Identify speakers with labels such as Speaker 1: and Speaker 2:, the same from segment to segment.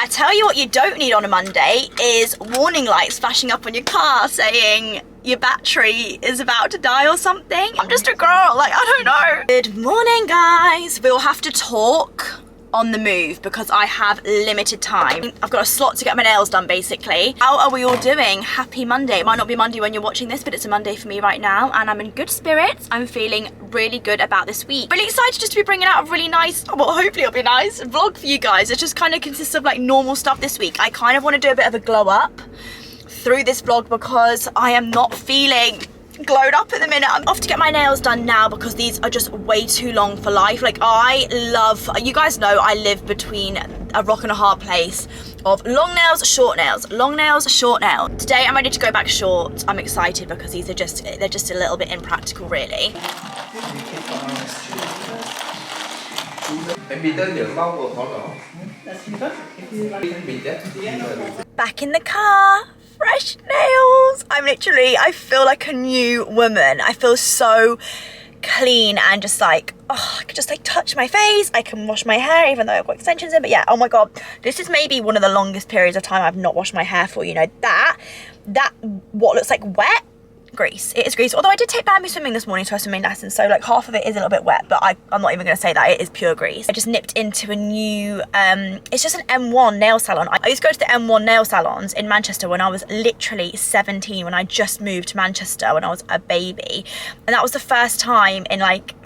Speaker 1: I tell you what you don't need on a Monday is warning lights flashing up on your car saying your battery is about to die or something. I'm just a girl, like, I don't know. Good morning, guys. We'll have to talk on the move because I have limited time. I've got a slot to get my nails done, basically. How are we all doing? Happy Monday. It might not be Monday when you're watching this, but it's a Monday for me right now, and I'm in good spirits. I'm feeling really good about this week. Really excited just to be bringing out a really nice, well, hopefully it'll be nice vlog for you guys. It just kind of consists of like normal stuff this week. I kind of want to do a bit of a glow up through this vlog because I am not feeling glowed up at the minute. I'm off to get my nails done now because these are just way too long for life. Like, I love, you guys know I live between a rock and a hard place of long nails, short nails, long nails, short nails. Today I'm ready to go back short. I'm excited because these are just, they're just a little bit impractical, really. Back in the car. Fresh nails. I feel like a new woman. I feel so clean and just like, oh, I could just like touch my face. I can wash my hair even though I've got extensions in, but yeah, oh my God. This is maybe one of the longest periods of time I've not washed my hair for, you know, that what looks like wet grease. It is grease. Although I did take Bambi swimming this morning to her swimming lesson, so like half of it is a little bit wet, but I'm not even going to say that. It is pure grease. I just nipped into a new, it's just an M1 nail salon. I used to go to the M1 nail salons in Manchester when I was literally 17, when I just moved to Manchester when I was a baby. And that was the first time in like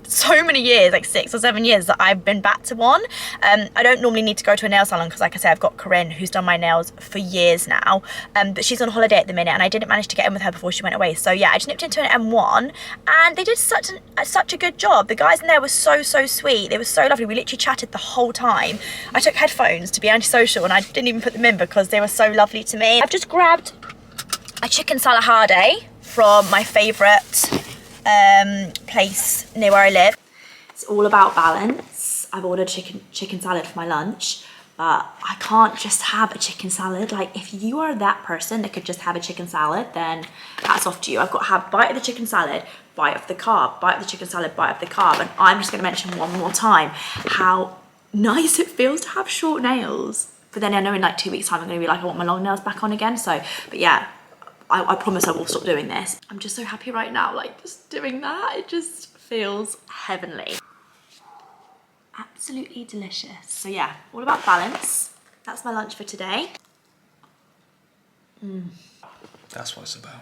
Speaker 1: so many years, like 6 or 7 years, that I've been back to one. I don't normally need to go to a nail salon because, like I say, I've got Corinne who's done my nails for years now, but she's on holiday at the minute and I didn't manage to get in with her before she went away. So yeah, I just nipped into an M1 and they did such a good job. The guys in there were so sweet. They were so lovely. We literally chatted the whole time. I took headphones to be antisocial and I didn't even put them in because they were so lovely to me. I've just grabbed a chicken salahade from my favourite place near where I live. It's all about balance. I've ordered chicken salad for my lunch, but I can't just have a chicken salad. Like, if you are that person that could just have a chicken salad, then hats off to you. I've got to have bite of the chicken salad, bite of the carb, bite of the chicken salad, bite of the carb. And I'm just going to mention one more time how nice it feels to have short nails. But then I know in like 2 weeks time I'm going to be like, I want my long nails back on again. So, but yeah, I promise I will stop doing this. I'm just so happy right now, like just doing that. It just feels heavenly. Absolutely delicious. So yeah, all about balance. That's my lunch for today.
Speaker 2: That's what it's about.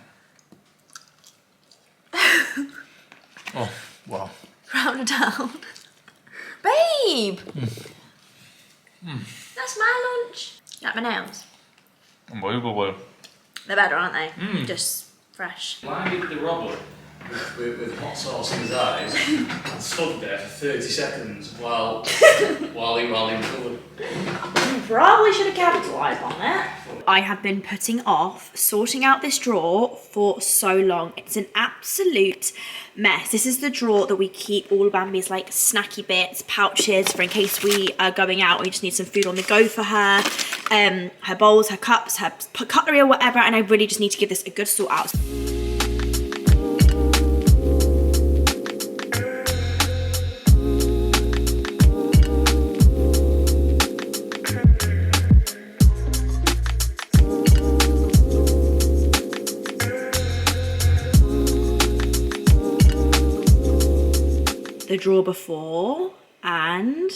Speaker 2: Oh, wow.
Speaker 1: Round down. Babe! That's my lunch. You like my nails?
Speaker 2: Unbelievable.
Speaker 1: They're better, aren't they? Just fresh.
Speaker 2: Why did the robber with hot sauce in his eyes and stood there for 30 seconds while he recovered?
Speaker 1: Probably should have capitalised on it. I have been putting off sorting out this drawer for so long. It's an absolute mess. This is the drawer that we keep all of Bambi's like snacky bits, pouches for in case we are going out. We just need some food on the go for her. Her bowls, her cups, her cutlery or whatever. And I really just need to give this a good sort out. The drawer before and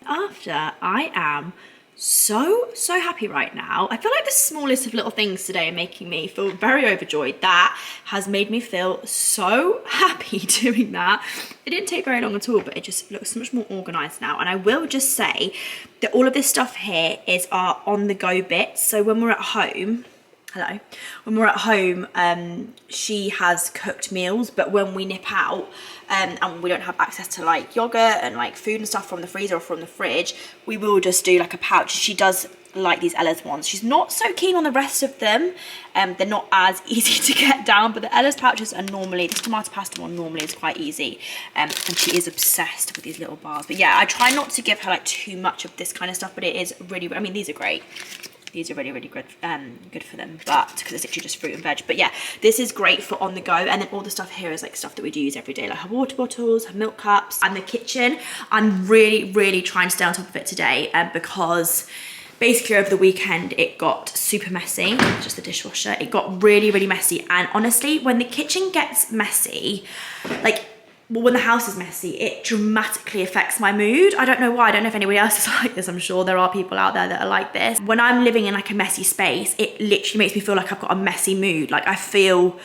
Speaker 1: after. I am so happy right now. I feel like the smallest of little things today are making me feel very overjoyed. That has made me feel so happy doing that. It didn't take very long at all, but it just looks so much more organized now. And I will just say that all of this stuff here is our on-the-go bits. So when we're at home, when we're at home, she has cooked meals, but when we nip out and we don't have access to like yogurt and like food and stuff from the freezer or from the fridge, we will just do like a pouch. She does like these Ella's ones. She's not so keen on the rest of them. They're not as easy to get down, but the Ella's pouches are normally, this tomato pasta one normally is quite easy. And she is obsessed with these little bars. But yeah, I try not to give her like too much of this kind of stuff, but it is really, I mean, these are great. These are really, really good, good for them, but because it's literally just fruit and veg. But yeah, this is great for on the go. And then all the stuff here is like stuff that we'd use every day, like her water bottles, her milk cups, and the kitchen. I'm really, really trying to stay on top of it today because basically over the weekend it got super messy. Just the dishwasher, it got really, really messy. And honestly, when the kitchen gets messy, like, well, when the house is messy, it dramatically affects my mood. I don't know why. I don't know if anybody else is like this. I'm sure there are people out there that are like this. When I'm living in like a messy space, it literally makes me feel like I've got a messy mood. Like I feel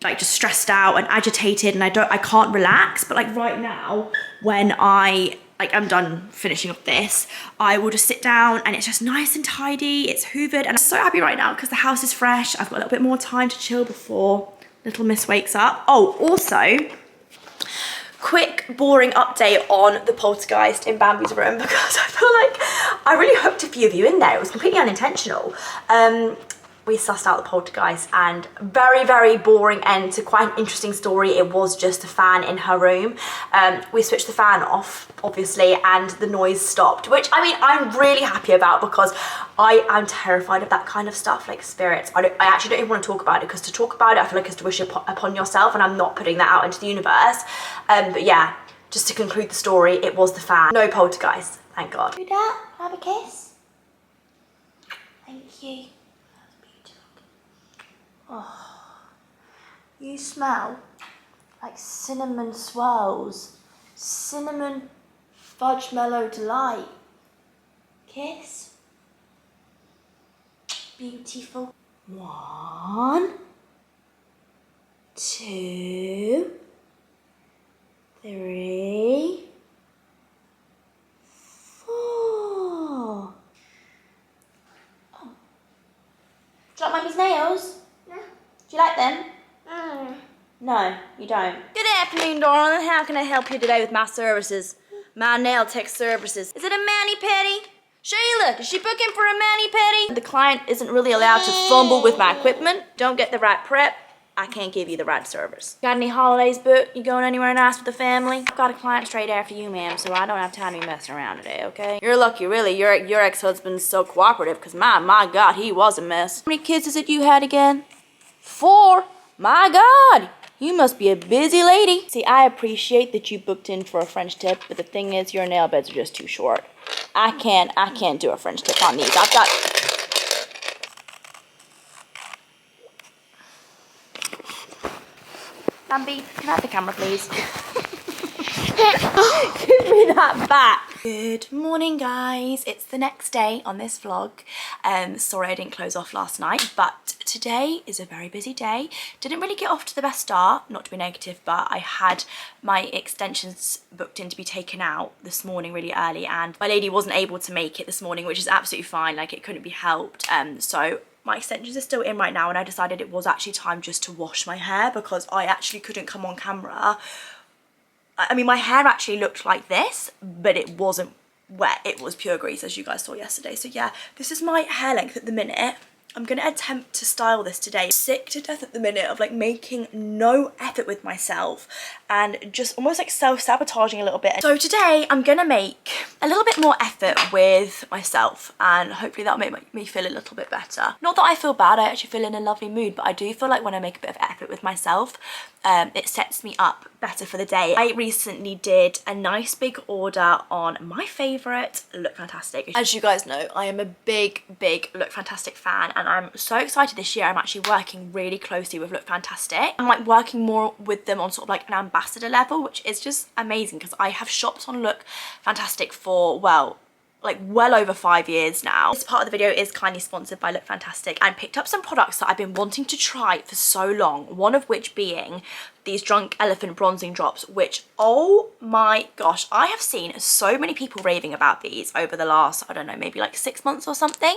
Speaker 1: like just stressed out and agitated, and I can't relax. But like right now, when I'm done finishing up this, I will just sit down and it's just nice and tidy. It's hoovered, and I'm so happy right now because the house is fresh. I've got a little bit more time to chill before little miss wakes up. Oh, also, quick boring update on the poltergeist in Bambi's room, because I feel like I really hooked a few of you in there. It was completely unintentional. We sussed out the poltergeist, and very, very boring end to quite an interesting story. It was just a fan in her room. We switched the fan off, obviously, and the noise stopped, which, I mean, I'm really happy about because I am terrified of that kind of stuff, like spirits. I actually don't even want to talk about it, because to talk about it, I feel like it's to wish upon yourself, and I'm not putting that out into the universe. But yeah, just to conclude the story, it was the fan. No poltergeist, thank God. Do that, have a kiss. Thank you. Oh, you smell like cinnamon swirls, cinnamon fudge mellow delight. Kiss. Beautiful. 1, 2, 3, 4. Oh. Do you like Mummy's nails? Do you like them? No, you don't. Good afternoon, darling. How can I help you today with my services? My nail tech services. Is it a mani-pedi? Sheila, is she booking for a mani-pedi? The client isn't really allowed to fumble with my equipment. Don't get the right prep, I can't give you the right service. Got any holidays booked? You going anywhere nice with the family? I've got a client straight after you, ma'am, so I don't have time to be messing around today, okay? You're lucky, really. Your ex-husband's so cooperative, because my God, he was a mess. How many kids is it you had again? 4. My God, you must be a busy lady. See, I appreciate that you booked in for a French tip, but the thing is, your nail beds are just too short. I can't do a French tip on these. I've got... Bambi, can I have the camera, please? Give me that back. Good morning, guys. It's the next day on this vlog. Sorry I didn't close off last night, but today is a very busy day. Didn't really get off to the best start, not to be negative, but I had my extensions booked in to be taken out this morning really early, and my lady wasn't able to make it this morning, which is absolutely fine. Like, it couldn't be helped. So my extensions are still in right now, and I decided it was actually time just to wash my hair because I actually couldn't come on camera. I mean, my hair actually looked like this, but it wasn't wet. It was pure grease, as you guys saw yesterday. So yeah, this is my hair length at the minute. I'm gonna attempt to style this today. Sick to death at the minute of like making no effort with myself and just almost like self-sabotaging a little bit. So today I'm gonna make a little bit more effort with myself, and hopefully that'll make me feel a little bit better. Not that I feel bad, I actually feel in a lovely mood, but I do feel like when I make a bit of effort with myself, it sets me up better for the day. I recently did a nice big order on my favourite Look Fantastic. As you guys know, I am a big Look Fantastic fan, and I'm so excited this year. I'm actually working really closely with Look Fantastic. I'm like working more with them on sort of like an ambassador level, which is just amazing because I have shopped on Look Fantastic for, well over 5 years now. This part of the video is kindly sponsored by Look Fantastic, and picked up some products that I've been wanting to try for so long, one of which being these Drunk Elephant bronzing drops, which, oh my gosh, I have seen so many people raving about these over the last, I don't know, maybe like 6 months or something,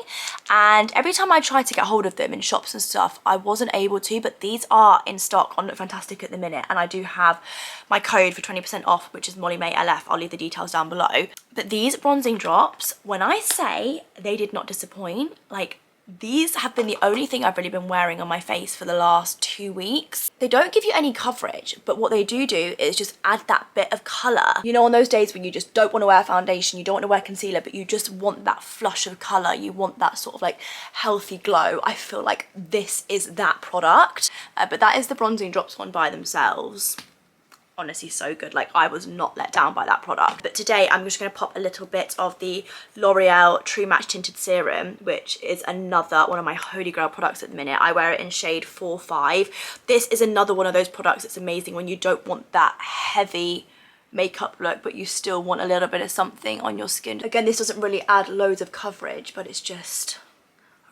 Speaker 1: and every time I tried to get hold of them in shops and stuff, I wasn't able to, but these are in stock on Look Fantastic at the minute, and I do have my code for 20% off, which is Mollymae LF. I'll leave the details down below. But these bronzing drops, when I say they did not disappoint, like, These have been the only thing I've really been wearing on my face for the last 2 weeks. They don't give you any coverage, but what they do is just add that bit of colour. You know, on those days when you just don't want to wear foundation, you don't want to wear concealer, but you just want that flush of colour, you want that sort of like healthy glow. I feel like this is that product. But that is the Bronzing Drops one by themselves. Honestly, so good. Like, I was not let down by that product. But today I'm just going to pop a little bit of the L'Oreal True Match Tinted Serum, which is another one of my holy grail products at the minute. I wear it in shade 4-5. This is another one of those products that's amazing when you don't want that heavy makeup look, but you still want a little bit of something on your skin. Again, this doesn't really add loads of coverage, but it's just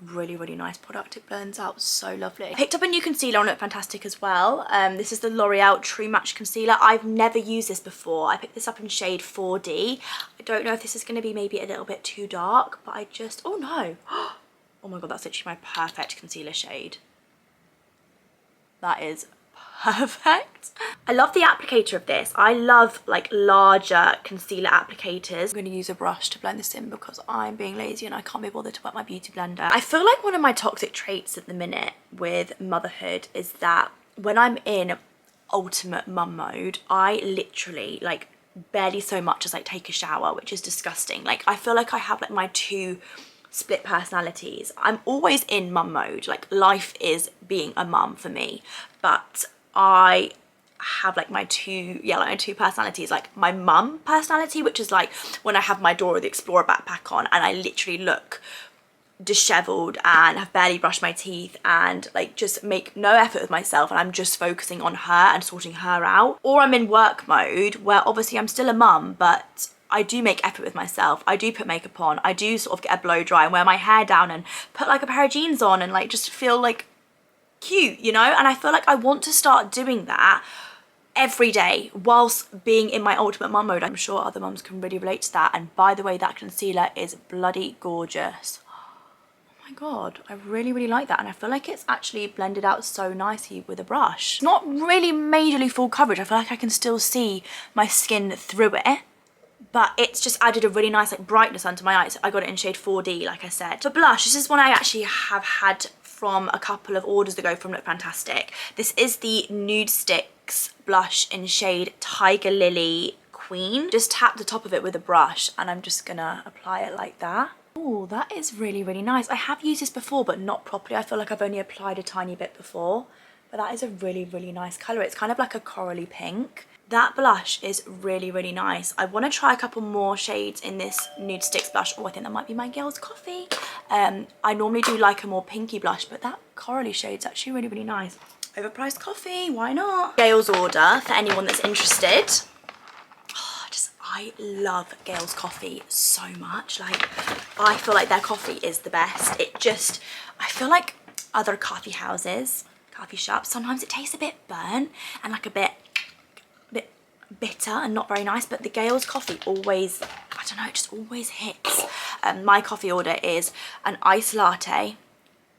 Speaker 1: really, really nice product. It blends out so lovely. I picked up a new concealer on Look Fantastic as well. This is the L'Oreal True Match Concealer. I've never used this before. I picked this up in shade 4D. I don't know if this is going to be maybe a little bit too dark, but I just, oh no. Oh my god, that's literally my perfect concealer shade. That is perfect. I love the applicator of this. I love like larger concealer applicators. I'm going to use a brush to blend this in because I'm being lazy and I can't be bothered to wet my beauty blender. I feel like one of my toxic traits at the minute with motherhood is that when I'm in ultimate mum mode, I literally like barely so much as like take a shower, which is disgusting. Like, I feel like I have like my two split personalities. I'm always in mum mode. Like, life is being a mum for me, but I have like my two personalities. Like my mum personality, which is like when I have my Dora the Explorer backpack on and I literally look disheveled and have barely brushed my teeth and like just make no effort with myself and I'm just focusing on her and sorting her out. Or I'm in work mode where obviously I'm still a mum, but I do make effort with myself. I do put makeup on. I do sort of get a blow dry and wear my hair down and put like a pair of jeans on and like just feel like cute, you know? And I feel like I want to start doing that every day whilst being in my ultimate mum mode. I'm sure other mums can really relate to that. And by the way, that concealer is bloody gorgeous. Oh my god, I really, really like that. And I feel like it's actually blended out so nicely with a brush. It's not really majorly full coverage. I feel like I can still see my skin through it, but it's just added a really nice like brightness under my eyes. I got it in shade 4D, like I said. For blush, this is one I actually have had from a couple of orders ago from Look Fantastic. This is the Nude Sticks blush in shade Tiger Lily Queen. Just tap the top of it with a brush and I'm just gonna apply it like that. Oh, that is really, really nice. I have used this before, but not properly. I feel like I've only applied a tiny bit before, but that is a really, really nice colour. It's kind of like a corally pink. That blush is really, really nice. I want to try a couple more shades in this Nude Sticks blush. Oh, I think that might be my girl's coffee. I normally do like a more pinky blush, but that corally shade's actually really, really nice. Overpriced coffee, why not? Gail's order for anyone that's interested. Oh, I love Gail's coffee so much. Like, I feel like their coffee is the best. I feel like other coffee houses, coffee shops, sometimes it tastes a bit burnt and like a bit bitter and not very nice, but the Gail's coffee always, I don't know, it just always hits. My coffee order is an iced latte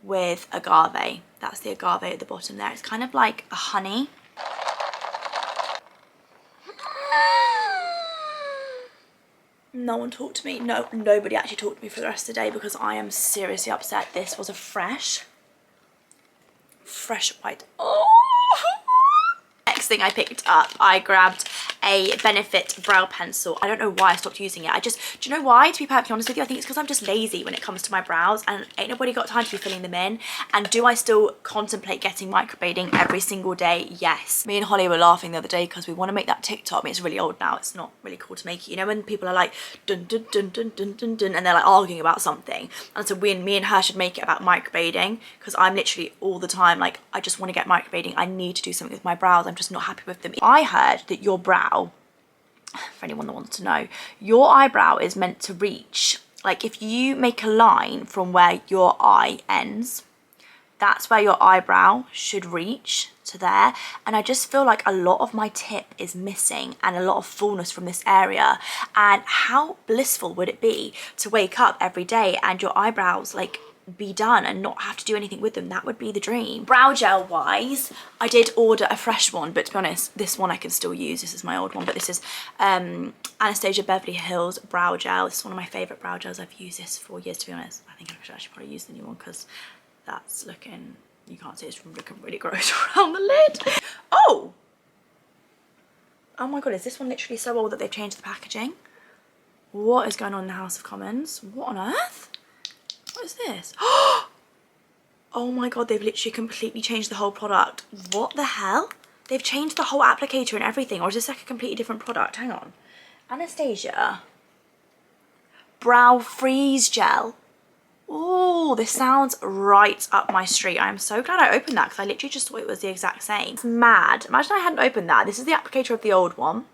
Speaker 1: with agave. That's the agave at the bottom there. It's kind of like a honey. No one talked to me. No, nobody actually talked to me for the rest of the day because I am seriously upset. This was a fresh white. Oh. Next thing I picked up, I grabbed a Benefit brow pencil. I don't know why I stopped using it. Do you know why? To be perfectly honest with you, I think it's because I'm just lazy when it comes to my brows and ain't nobody got time to be filling them in. And do I still contemplate getting microblading every single day? Yes. Me and Holly were laughing the other day because we want to make that TikTok. I mean, it's really old now. It's not really cool to make it. You know when people are like dun dun dun dun dun dun dun and they're like arguing about something. And so me and her should make it about microblading because I'm literally all the time like, I just want to get microblading. I need to do something with my brows. I'm just not happy with them. I heard that your brow, for anyone that wants to know, your eyebrow is meant to reach, like if you make a line from where your eye ends, that's where your eyebrow should reach to there. And I just feel like a lot of my tip is missing and a lot of fullness from this area. And how blissful would it be to wake up every day and your eyebrows like be done and not have to do anything with them. That would be the dream. Brow gel wise, I did order a fresh one, but to be honest, this one I can still use. This is my old one, but this is Anastasia Beverly Hills brow gel. This is one of my favorite brow gels. I've used this for years, to be honest. I think I should actually probably use the new one because that's looking, you can't see, it's looking really gross around the lid. Oh my god, is this one literally so old that they've changed the packaging? What is going on in the House of Commons? What on earth? What is this? Oh my god, they've literally completely changed the whole product. What the hell? They've changed the whole applicator and everything, or is this like a completely different product? Hang on. Anastasia Brow Freeze Gel. Oh, this sounds right up my street. I'm so glad I opened that because I literally just thought it was the exact same. It's mad. Imagine I hadn't opened that. This is the applicator of the old one,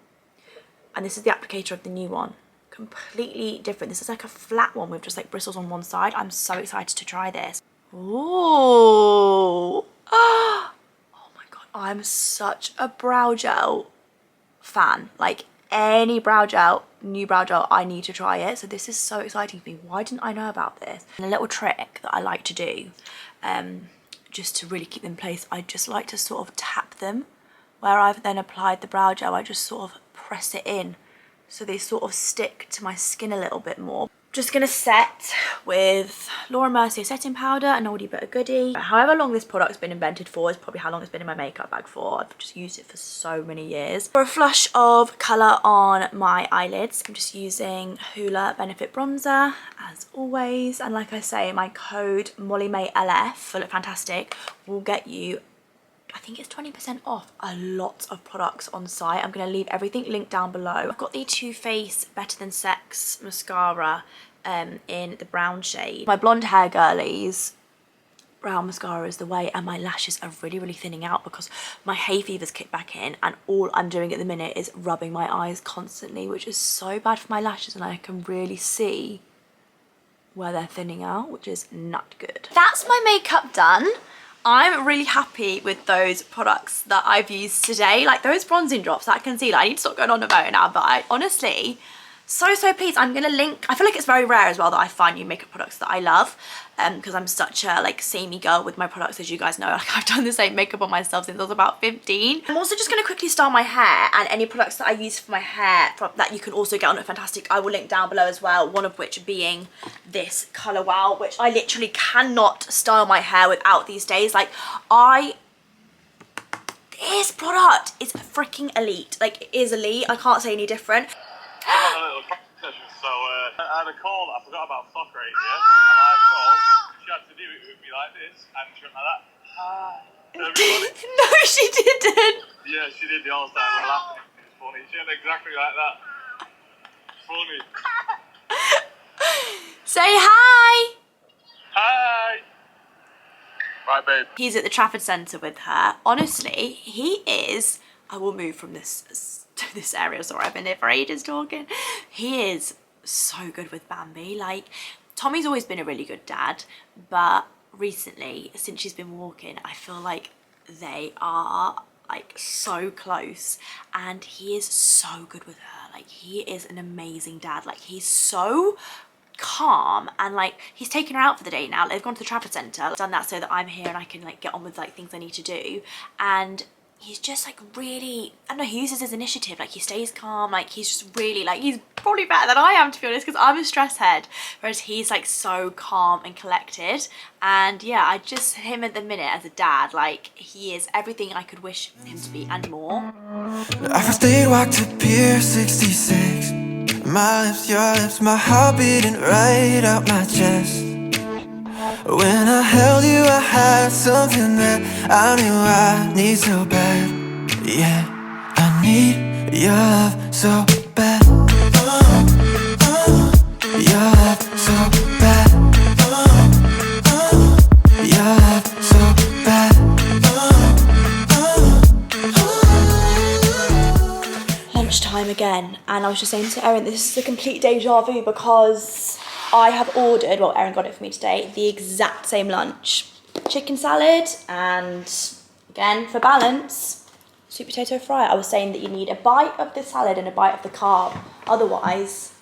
Speaker 1: and this is the applicator of the new one. Completely different. This is like a flat one with just like bristles on one side. I'm so excited to try this. Oh, oh my god, I'm such a brow gel fan. Like any brow gel, new brow gel, I need to try it. So this is so exciting for me. Why didn't I know about this? And a little trick that I like to do, just to really keep them in place, I just like to sort of tap them. Where I've then applied the brow gel, I just sort of press it in so they sort of stick to my skin a little bit more. Just gonna set with Laura Mercier setting powder, an oldie but a goodie. However long this product's been invented for is probably how long it's been in my makeup bag for. I've just used it for so many years. For a flush of colour on my eyelids, I'm just using Hoola Benefit Bronzer, as always. And like I say, my code Mollymae LF, will look fantastic, will get you, I think it's 20% off a lot of products on site. I'm going to leave everything linked down below. I've got the Too Faced Better Than Sex mascara in the brown shade. My blonde hair girlies, brown mascara is the way, and my lashes are really, really thinning out because my hay fever's kicked back in, and all I'm doing at the minute is rubbing my eyes constantly, which is so bad for my lashes, and I can really see where they're thinning out, which is not good. That's my makeup done. I'm really happy with those products that I've used today. Like those bronzing drops, that concealer, I need to stop going on about it now, but I honestly, so pleased. I'm gonna link, I feel like it's very rare as well that I find new makeup products that I love, because I'm such a like samey girl with my products, as you guys know. Like I've done the same makeup on myself since I was about 15. I'm also just gonna quickly style my hair, and any products that I use for my hair that you can also get on Look Fantastic, I will link down below as well, one of which being this Colour Wow, which I literally cannot style my hair without these days. Like this product is freaking elite. Like it is elite, I can't say any different.
Speaker 3: A little practice session, so I had a call, I forgot about soccer age, yeah? And I had a call, she had to do it with me like this, and she went like that. Hi. Everybody.
Speaker 1: No, she didn't.
Speaker 3: Yeah, she did the whole time, we were laughing, it was funny. She went exactly like that. Funny.
Speaker 1: Say hi.
Speaker 3: Hi. Right, babe.
Speaker 1: He's at the Trafford Centre with her. Honestly, he is, I will move from this area, sorry, I've been here for ages talking. He is so good with Bambi. Like, Tommy's always been a really good dad, but recently, since she's been walking, I feel like they are like so close, and he is so good with her. Like, he is an amazing dad. Like, he's so calm, and like he's taken her out for the day now. They've gone to the Trafford Centre. I've done that so that I'm here and I can like get on with like things I need to do, and he's just like really, I don't know, he uses his initiative. Like he stays calm, like he's just really like, he's probably better than I am, to be honest, because I'm a stress head, whereas he's like so calm and collected. And yeah, I just, him at the minute as a dad, like he is everything I could wish him to be and more.
Speaker 4: I first did walk to Pier 66. My lips, your lips, my heart beating right out my chest. When I held you, I had something that I knew I need so bad. Yeah, I need your love so bad. Your love so bad. Your love so bad.
Speaker 1: Lunchtime again, and I was just saying to Erin, this is a complete deja vu because I have ordered, well, Erin got it for me today, the exact same lunch. Chicken salad and, again, for balance, sweet potato fry. I was saying that you need a bite of the salad and a bite of the carb. Otherwise,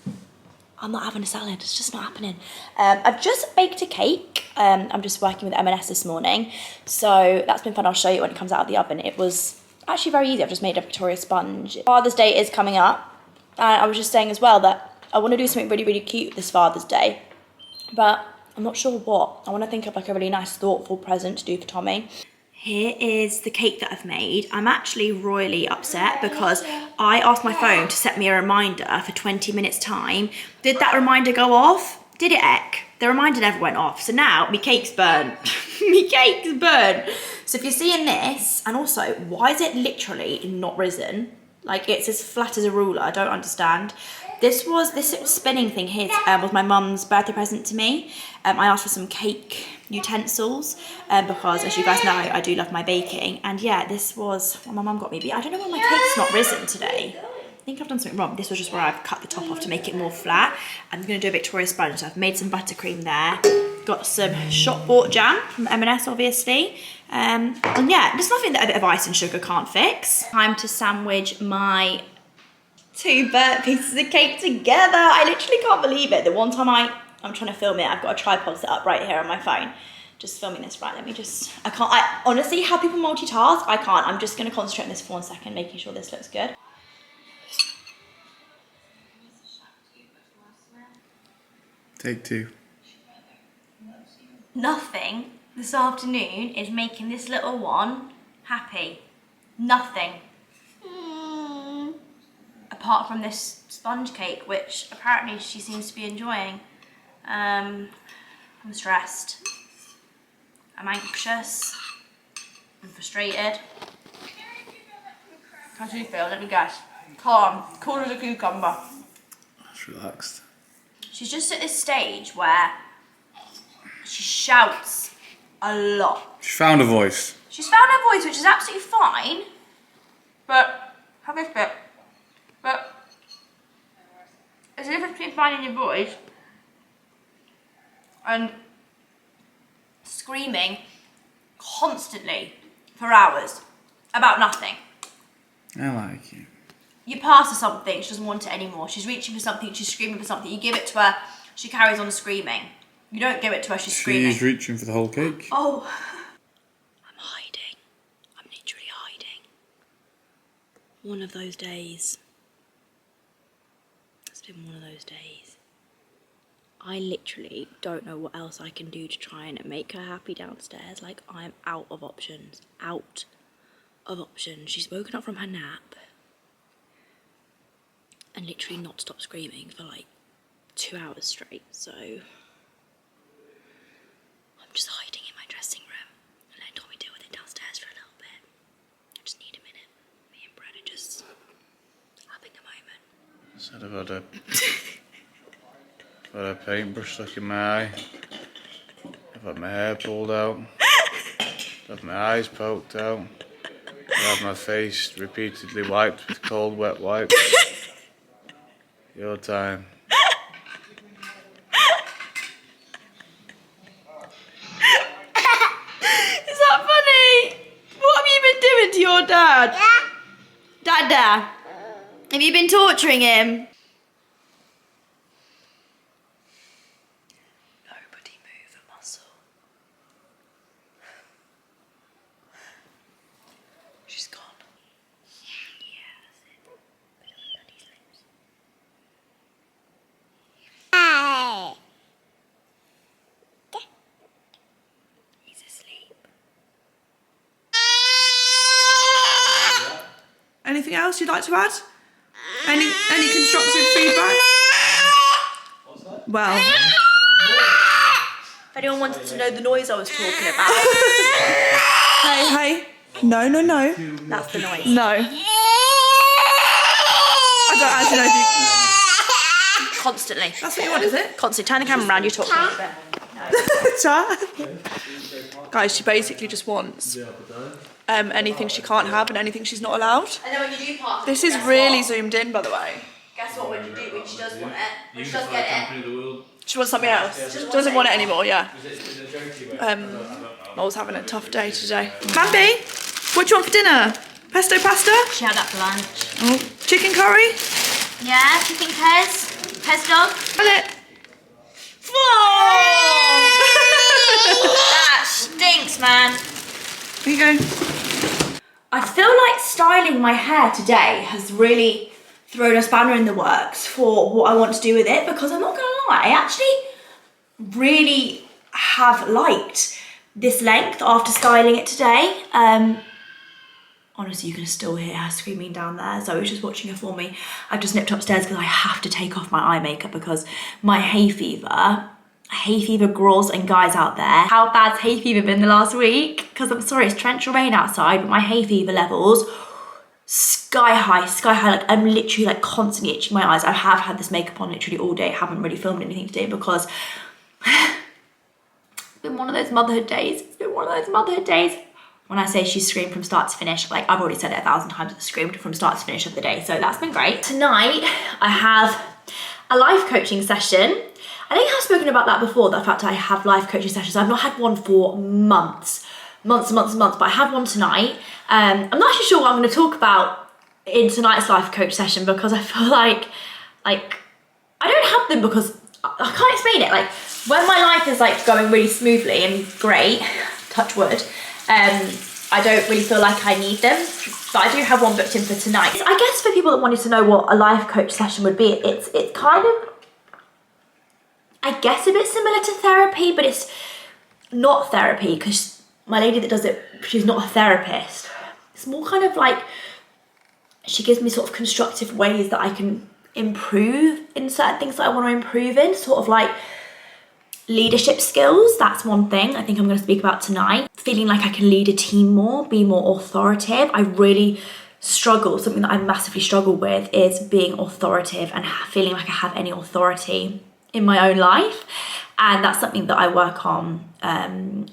Speaker 1: I'm not having a salad. It's just not happening. I've just baked a cake. I'm just working with M&S this morning, so that's been fun. I'll show you when it comes out of the oven. It was actually very easy. I've just made a Victoria sponge. Father's Day is coming up, and I was just saying as well that I want to do something really, really cute this Father's Day, but I'm not sure what. I want to think of like a really nice, thoughtful present to do for Tommy. Here is the cake that I've made. I'm actually royally upset because I asked my phone to set me a reminder for 20 minutes time. Did that reminder go off? Did it, Eck? The reminder never went off. So now my cake's burnt. My cake's burnt. So if you're seeing this, and also, why is it literally not risen? Like, it's as flat as a ruler. I don't understand. This little spinning thing here was my mum's birthday present to me. I asked for some cake utensils because, as you guys know, I do love my baking. And yeah, this was what my mum got me. But I don't know why my cake's not risen today. I think I've done something wrong. This was just where I've cut the top off to make it more flat. I'm going to do a Victoria sponge. So I've made some buttercream there. Got some shop bought jam from M&S, obviously. And yeah, there's nothing that a bit of ice and sugar can't fix. Time to sandwich my 2 burnt pieces of cake together. I literally can't believe it. The one time I'm trying to film it, I've got a tripod set up right here on my phone. Just filming this, right, I honestly, how people multitask, I can't. I'm just gonna concentrate on this for 1 second, making sure this looks good.
Speaker 2: Take 2.
Speaker 1: Nothing this afternoon is making this little one happy. Nothing. Apart from this sponge cake, which apparently she seems to be enjoying. I'm stressed. I'm anxious. I'm frustrated. How do you feel? Let me guess. Calm. Cool as a cucumber.
Speaker 2: Just relaxed.
Speaker 1: She's just at this stage where she shouts a lot.
Speaker 2: She found a voice.
Speaker 1: She's found her voice, which is absolutely fine. But, have this bit. But there's a difference between finding your voice and screaming constantly for hours about nothing.
Speaker 2: I like you.
Speaker 1: You pass her something, she doesn't want it anymore. She's reaching for something, she's screaming for something. You give it to her, she carries on screaming. You don't give it to her, she's screaming.
Speaker 2: She's reaching for the whole cake.
Speaker 1: Oh. I'm hiding. I'm literally hiding. One of those days. It's been one of those days. I literally don't know what else I can do to try and make her happy downstairs. Like, I'm out of options. Out of options. She's woken up from her nap and literally not stopped screaming for like 2 hours straight. So I'm just hiding in my dressing room and letting Tommy deal with it downstairs for a little bit. I just need a minute. Me and Brad are just having a moment.
Speaker 2: Said I've had a paintbrush stuck in my eye. I've had my hair pulled out. I've had my eyes poked out. I've had my face repeatedly wiped with cold, wet wipes. Your time.
Speaker 1: Is that funny? What have you been doing to your dad? Dada, have you been torturing him? Nobody move a muscle. She's gone. Yeah, that's it. Put it on Daddy's lips. He's asleep.
Speaker 5: Anything else you'd like to add? Any constructive feedback? Well,
Speaker 1: If anyone wanted to know the noise I was talking about,
Speaker 5: hey, no,
Speaker 1: that's the noise.
Speaker 5: no. I don't actually know if you.
Speaker 1: Constantly.
Speaker 5: That's what you want, is it?
Speaker 1: Constantly. Turn the camera around, you talk to me a bit.
Speaker 5: Chat. Guys, she basically just wants anything she can't have and anything she's not allowed.
Speaker 1: And then when you do pass,
Speaker 5: This is really zoomed in, by the way.
Speaker 1: Guess what? When she does want it, when she does get it,
Speaker 5: She wants something else. She doesn't want it anymore, yeah. Mol's having a tough day today. Bambi, what do you want for dinner? Pesto pasta?
Speaker 1: she had that for lunch.
Speaker 5: Oh, chicken curry?
Speaker 1: Yeah, do you think Pez? Pez dog?
Speaker 5: And it. Here you go.
Speaker 1: I feel like styling my hair today has really thrown a spanner in the works for what I want to do with it, because I'm not gonna lie, I actually really have liked this length after styling it today. Honestly, you can still hear her screaming down there. Zoe's just watching her for me. I've just nipped upstairs because I have to take off my eye makeup because my hay fever girls and guys out there. How bad's hay fever been the last week? Because I'm sorry, it's torrential rain outside, but my hay fever levels, sky high. Like I'm literally like constantly itching my eyes. I have had this makeup on literally all day. I haven't really filmed anything today because it's been one of those motherhood days. When I say she screamed from start to finish, like I've already said it 1,000 times, it screamed from start to finish of the day. So that's been great. Tonight, I have a life coaching session. I think I've spoken about that before, the fact I have life coaching sessions. I've not had one for months, but I have one tonight. I'm not actually sure what I'm gonna talk about in tonight's life coach session because I feel like I don't have them because I can't explain it. Like when my life is like going really smoothly and great, touch wood, I don't really feel like I need them, but I do have one booked in for tonight. I guess for people that wanted to know what a life coach session would be, it's kind of, I guess, a bit similar to therapy, but it's not therapy because my lady that does it, she's not a therapist. It's more kind of like, she gives me sort of constructive ways that I can improve in certain things that I want to improve in, sort of like leadership skills. That's one thing I think I'm going to speak about tonight. Feeling like I can lead a team more, be more authoritative. I really struggle, something that I massively struggle with is being authoritative and feeling like I have any authority in my own life. And that's something that I work on.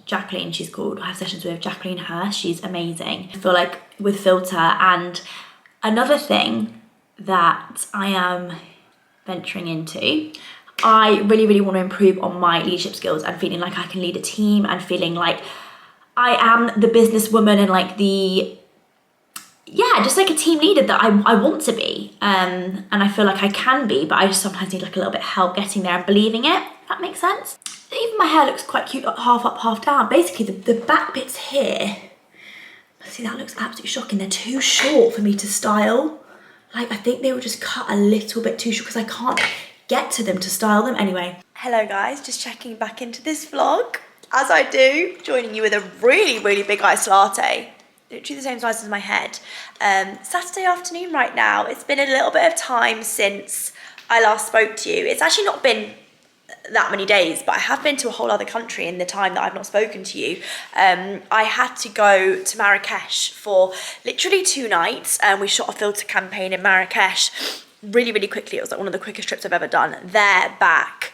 Speaker 1: Jacqueline, she's called, I have sessions with Jacqueline Hurst, she's amazing. I feel like with Filter, and another thing that I am venturing into, I really want to improve on my leadership skills and feeling like I can lead a team and feeling like I am the businesswoman and like the, yeah, just like a team leader that I want to be. And I feel like I can be, but I just sometimes need like a little bit of help getting there and believing it, if that makes sense. Even my hair looks quite cute, half up, half down. Basically the back bits here, see, that looks absolutely shocking. They're too short for me to style. Like I think they were just cut a little bit too short because I can't get to them to style them. Anyway, hello guys, just checking back into this vlog as I do, joining you with a really big iced latte, literally the same size as my head. Saturday afternoon right now. It's been a little bit of time since I last spoke to you. It's actually not been that many days, but I have been to a whole other country in the time that I've not spoken to you. I had to go to Marrakesh for literally 2 nights, and we shot a filter campaign in Marrakesh really quickly. It was like one of the quickest trips I've ever done. There, back,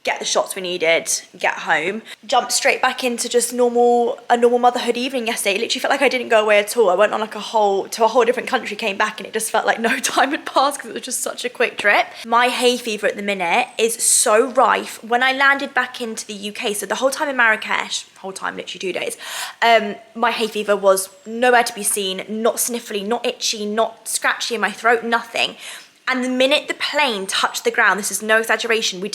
Speaker 1: get the shots we needed, get home, jumped straight back into just a normal motherhood evening yesterday. It literally felt like I didn't go away at all. I went on like to a whole different country, came back, and it just felt like no time had passed because it was just such a quick trip. My hay fever at the minute is so rife. When I landed back into the UK, so the whole time in Marrakesh, whole time, literally 2 days, my hay fever was nowhere to be seen, not sniffly, not itchy, not scratchy in my throat, nothing. And the minute the plane touched the ground, this is no exaggeration, we'd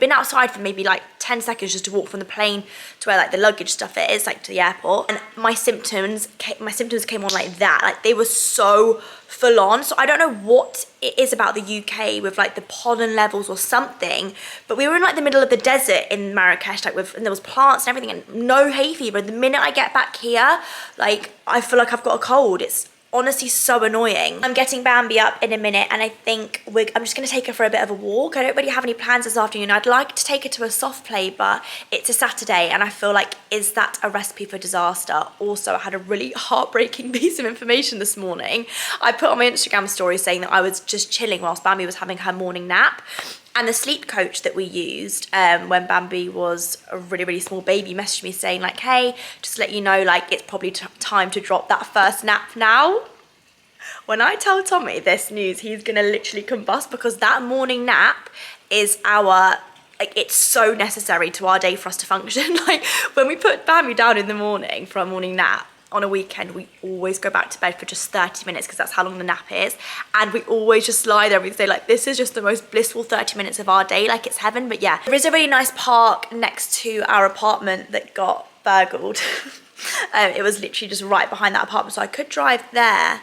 Speaker 1: been outside for maybe like 10 seconds just to walk from the plane to where like the luggage stuff is, like to the airport. And my symptoms came on like that. Like they were so full on. So I don't know what it is about the UK with like the pollen levels or something, but we were in like the middle of the desert in Marrakesh, like and there was plants and everything and no hay fever. The minute I get back here, like I feel like I've got a cold. It's honestly so annoying. I'm getting Bambi up in a minute and I think I'm just going to take her for a bit of a walk. I don't really have any plans this afternoon. I'd like to take her to a soft play, but it's a Saturday and I feel like, is that a recipe for disaster? Also, I had a really heartbreaking piece of information this morning. I put on my Instagram story saying that I was just chilling whilst Bambi was having her morning nap. And the sleep coach that we used when Bambi was a really small baby messaged me saying like, hey, just to let you know, like it's probably time to drop that first nap now. When I tell Tommy this news, he's gonna literally combust because that morning nap is it's so necessary to our day for us to function. Like when we put Bambi down in the morning for our morning nap, on a weekend, we always go back to bed for just 30 minutes because that's how long the nap is. And we always just lie there and we say like, this is just the most blissful 30 minutes of our day, like it's heaven. But yeah, there is a really nice park next to our apartment that got burgled. It was literally just right behind that apartment, so I could drive there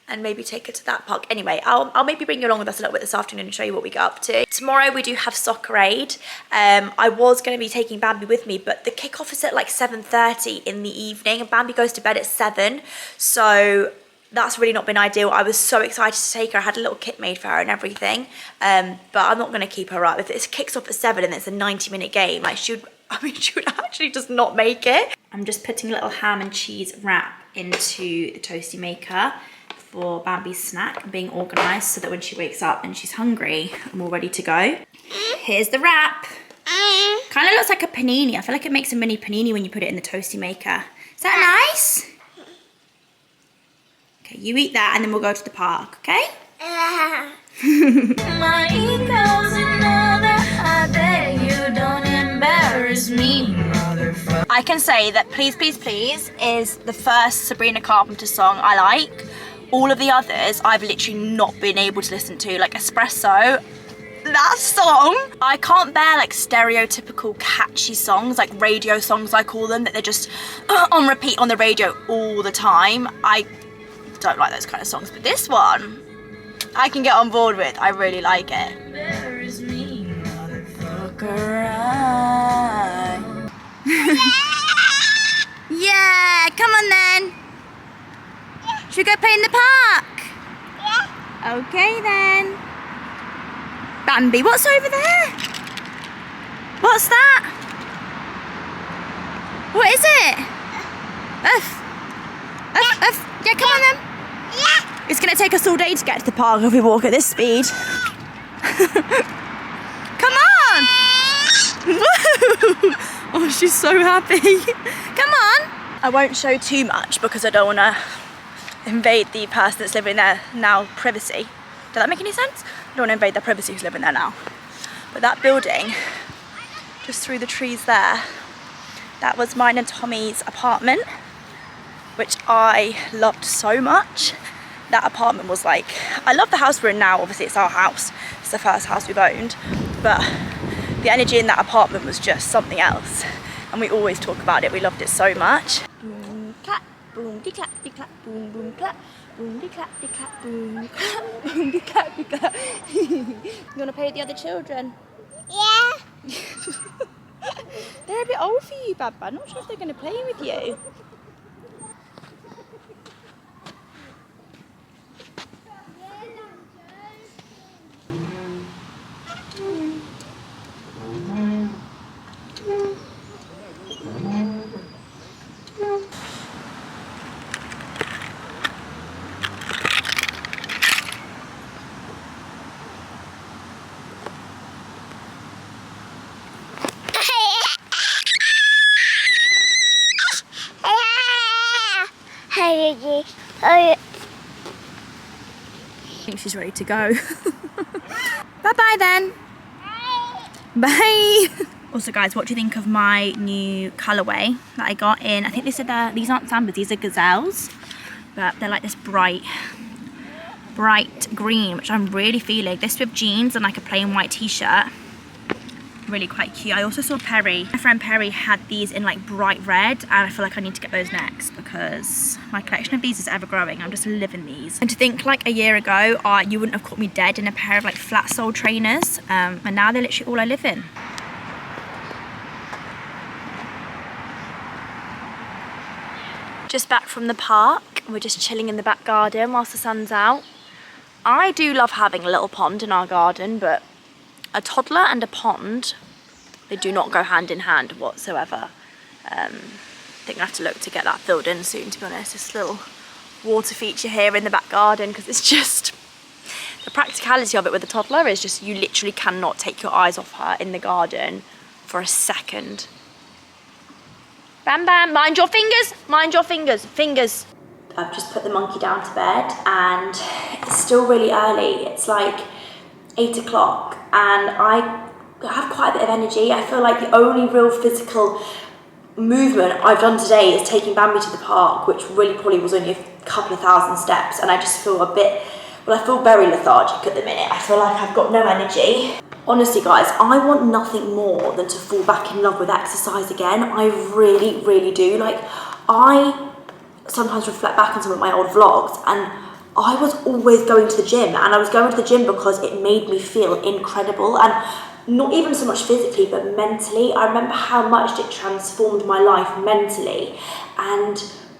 Speaker 1: and maybe take her to that park. Anyway, I'll maybe bring you along with us a little bit this afternoon and show you what we get up to. Tomorrow we do have soccer aid. I was going to be taking Bambi with me, but the kickoff is at like 7:30 in the evening, and Bambi goes to bed at 7, so that's really not been ideal. I was so excited to take her. I had a little kit made for her and everything, but I'm not going to keep her up. If it kicks off at 7 and it's a 90-minute game, like she would actually just not make it. I'm just putting a little ham and cheese wrap into the toasty maker for Bambi's snack, and being organised so that when she wakes up and she's hungry, I'm all ready to go. Here's the wrap. Kind of looks like a panini. I feel like it makes a mini panini when you put it in the toasty maker. Is that nice? Okay, you eat that and then we'll go to the park, okay? My ego's another, I beg you don't embarrass me, motherfucker. I can say that Please Please Please is the first Sabrina Carpenter song I like. All of the others I've literally not been able to listen to, like Espresso. That song, I can't bear like stereotypical catchy songs, like radio songs I call them, that they're just on repeat on the radio all the time. I don't like those kind of songs, but this one I can get on board with. I really like it. There's me, motherfucker. Yeah, come on then. Should we go play in the park? Yeah. Okay then. Bambi, what's over there? What's that? What is it? Yeah, come on then. Yeah. It's gonna take us all day to get to the park if we walk at this speed. Come on! Oh, she's so happy. Come on. I won't show too much because I don't wanna invade the person that's living there now privacy. Does that make any sense? I don't want to invade their privacy who's living there now. But that building, just through the trees there, that was mine and Tommy's apartment, which I loved so much. That apartment was like, I love the house we're in now, obviously it's our house, it's the first house we've owned, but the energy in that apartment was just something else. And we always talk about it, we loved it so much. Boom, clap, boom, de-clap, de-clap, boom, boom, clap. Boom, de-clap, de-clap, boom, clap, boom, de-clap, de-clap. You want to play with the other children? Yeah. They're a bit old for you, Baba. I'm not sure if they're going to play with you. I think she's ready to go. Bye-bye then. Bye. Also guys, what do you think of my new colourway that I got in? I think these aren't sambas, these are gazelles. But they're like this bright green, which I'm really feeling. This with jeans and like a plain white t-shirt. Really quite cute. I also saw Perry. My friend Perry had these in like bright red, and I feel like I need to get those next because my collection of these is ever growing. I'm just living these. And to think like a year ago, you wouldn't have caught me dead in a pair of like flat sole trainers, and now they're literally all I live in. Just back from the park. We're just chilling in the back garden whilst the sun's out. I do love having a little pond in our garden, but a toddler and a pond, they do not go hand in hand whatsoever. I think I have to look to get that filled in soon, to be honest. This little water feature here in the back garden, because it's just, the practicality of it with the toddler is just you literally cannot take your eyes off her in the garden for a second. Bam Bam, mind your fingers, fingers. I've just put the monkey down to bed and it's still really early. It's like 8 o'clock and I have quite a bit of energy. I feel like the only real physical movement I've done today is taking Bambi to the park, which really probably was only a couple of thousand steps, and I just feel a bit, well, I feel very lethargic at the minute. I feel like I've got no energy. Honestly guys, I want nothing more than to fall back in love with exercise again. I really, really do. Like,
Speaker 6: I sometimes reflect back on some of my old vlogs, and I was always going to the gym, and I was going to the gym because it made me feel incredible, and not even so much physically but mentally. I remember how much it transformed my life mentally. And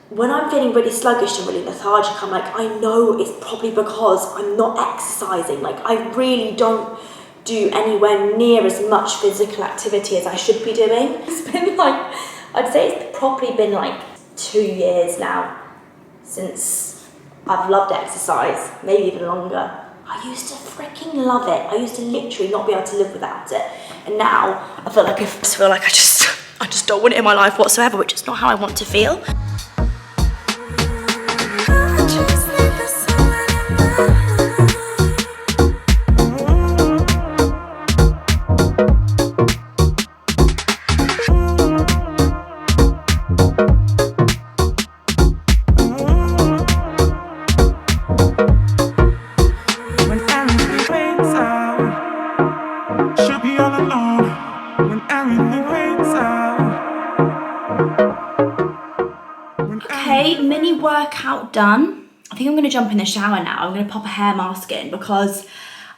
Speaker 6: when I'm feeling really sluggish and really lethargic, I'm like, I know it's probably because I'm not exercising. Like, I really don't do anywhere near as much physical activity as I should be doing. It's been like, I'd say it's probably been like 2 years now since I've loved exercise, maybe even longer. I used to freaking love it. I used to literally not be able to live without it. And now I feel like I just don't want it in my life whatsoever, which is not how I want to feel. Okay, mini workout done. I think I'm going to jump in the shower now. I'm going to pop a hair mask in because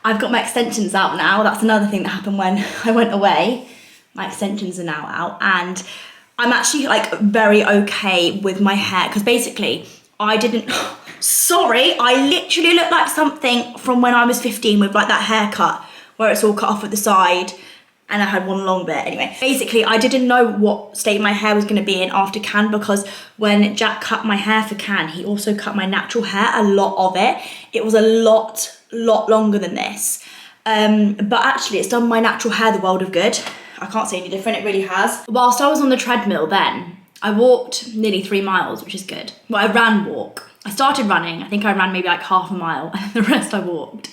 Speaker 6: I've got my extensions out now. That's another thing that happened when I went away. My extensions are now out, and I'm actually like very okay with my hair because basically I didn't... Sorry, I literally look like something from when I was 15 with like that haircut where it's all cut off at the side. And I had one long bit. Anyway, basically I didn't know what state my hair was going to be in after Cannes, because when Jack cut my hair for Cannes, he also cut my natural hair, a lot of it. It was a lot longer than this. But actually it's done my natural hair the world of good. I can't say any different, it really has. Whilst I was on the treadmill then, I walked nearly 3 miles, which is good. Well, I ran walk. I started running, I think I ran maybe like half a mile, and the rest I walked.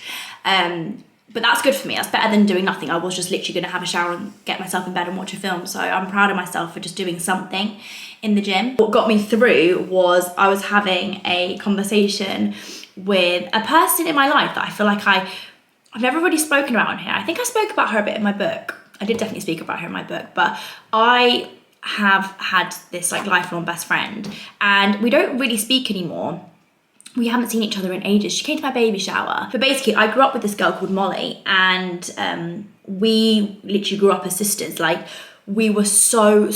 Speaker 6: But that's good for me. That's better than doing nothing. I was just literally going to have a shower and get myself in bed and watch a film. So I'm proud of myself for just doing something in the gym. What got me through was I was having a conversation with a person in my life that I feel like I've never really spoken about on here. I think I spoke about her a bit in my book. I did definitely speak about her in my book, but I have had this like lifelong best friend, and we don't really speak anymore. We haven't seen each other in ages. She came to my baby shower. But basically, I grew up with this girl called Molly, and we literally grew up as sisters. Like, we were so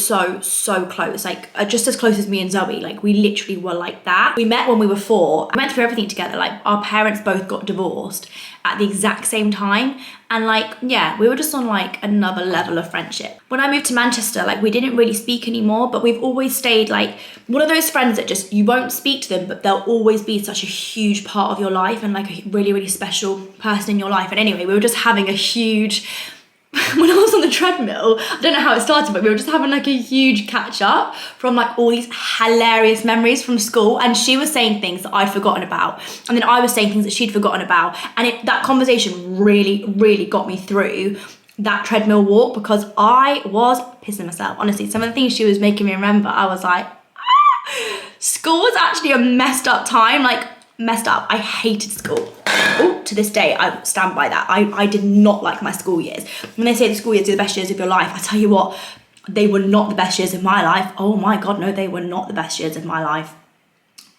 Speaker 6: close. Like, just as close as me and Zoe. Like, we literally were like that. We met when we were 4. We went through everything together. Like, our parents both got divorced at the exact same time. And like, yeah, we were just on like another level of friendship. When I moved to Manchester, like, we didn't really speak anymore, but we've always stayed like one of those friends that just, you won't speak to them, but they'll always be such a huge part of your life and like a really special person in your life. And anyway, we were just having a huge... When I was on the treadmill, I don't know how it started, but we were just having like a huge catch up from like all these hilarious memories from school, and she was saying things that I'd forgotten about, and then I was saying things that she'd forgotten about, and that conversation really got me through that treadmill walk, because I was pissing myself. Honestly, some of the things she was making me remember, I was like, school was actually a messed up time, like messed up. I hated school. Oh, to this day, I stand by that. I did not like my school years. When they say the school years are the best years of your life, I tell you what, they were not the best years of my life. Oh my God, no, they were not the best years of my life.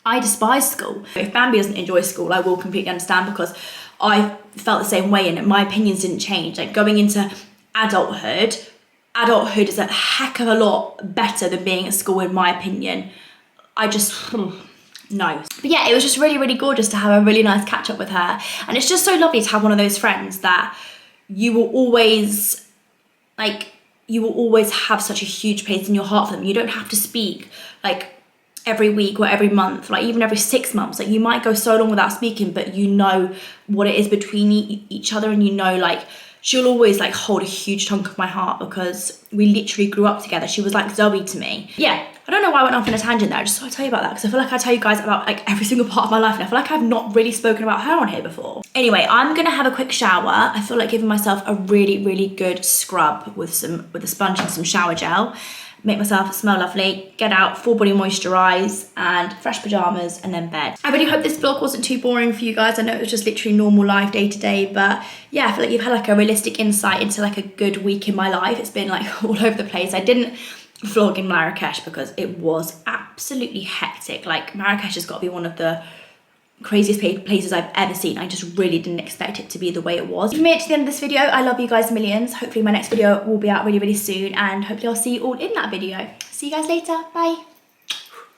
Speaker 6: I despise school. If Bambi doesn't enjoy school, I will completely understand, because I felt the same way and my opinions didn't change. Like, going into adulthood is a heck of a lot better than being at school, in my opinion. I just... no. But yeah, it was just really gorgeous to have a really nice catch up with her. And it's just so lovely to have one of those friends that you will always have such a huge place in your heart for them. You don't have to speak like every week or every month, like even every 6 months. Like, you might go so long without speaking, but you know what it is between each other, and you know, like, she'll always like hold a huge chunk of my heart, because we literally grew up together. She was like Zoe to me. Yeah, I don't know why I went off on a tangent there. I just thought I'd tell you about that, because I feel like I tell you guys about like every single part of my life, and I feel like I've not really spoken about her on here before. Anyway, I'm gonna have a quick shower. I feel like giving myself a really good scrub with a sponge and some shower gel. Make myself smell lovely, get out, full body moisturize, and fresh pajamas, and then bed. I really hope this vlog wasn't too boring for you guys. I know it was just literally normal life day to day, but yeah, I feel like you've had like a realistic insight into like a good week in my life. It's been like all over the place. I didn't vlog in Marrakesh because it was absolutely hectic. Like Marrakesh has got to be one of the craziest places I've ever seen. I just really didn't expect it to be the way it was. If you made it to the end of this video, I love you guys millions. Hopefully my next video will be out really, really soon, and hopefully I'll see you all in that video. See you guys later. Bye.